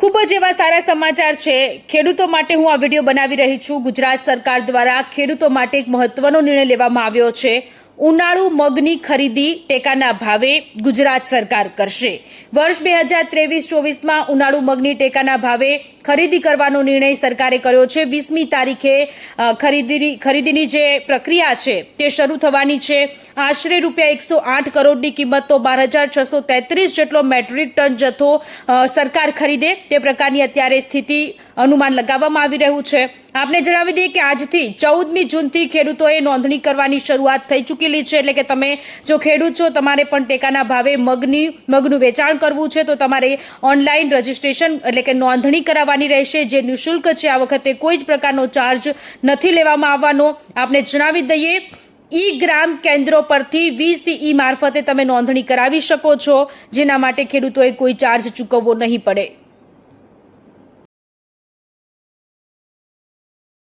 ખૂબ જ એવા સારા સમાચાર છે ખેડૂતો માટે હું આ વિડીયો બનાવી રહી છું। ગુજરાત સરકાર દ્વારા ખેડૂતો માટે એક મહત્વનો નિર્ણય લેવામાં આવ્યો છે। ઉનાળુ મગની ખરીદી ટેકાના ભાવે ગુજરાત સરકાર કરશે। વર્ષ 2023-24માં ઉનાળુ મગની ટેકાના ભાવે ખરીદી કરવાનો નિર્ણય સરકારે કર્યો છે। 20મી તારીખે ખરીદીની જે પ્રક્રિયા છે તે શરૂ થવાની છે। આશરે રૂપિયા 108 કરોડની કિંમતનો 12,633 જેટલો મેટ્રિક ટન જથ્થો સરકાર ખરીદે તે પ્રકારની અત્યારે સ્થિતિ અનુમાન લગાવવામાં આવી રહ્યું છે। આપને જણાવી દઈએ કે આજથી 14મી જૂનથી ખેડૂતોએ નોંધણી કરવાની શરૂઆત થઈ ચૂકેલી છે। એટલે કે તમે જો ખેડૂત છો, તમારે પણ ટેકાના ભાવે મગનું વેચાણ કરવું છે તો તમારે ઓનલાઈન રજીસ્ટ્રેશન એટલે કે નોંધણી કરાવવાની રહેશે, જે નિઃશુલ્ક છે। આ વખતે કોઈ જ પ્રકારનો ચાર્જ નથી લેવામાં આવવાનો। આપને જણાવી દઈએ ગ્રામ કેન્દ્રો પરથી VCE મારફતે તમે નોંધણી કરાવી શકો છો, જેના માટે ખેડૂતોએ કોઈ ચાર્જ ચૂકવવો નહીં પડે।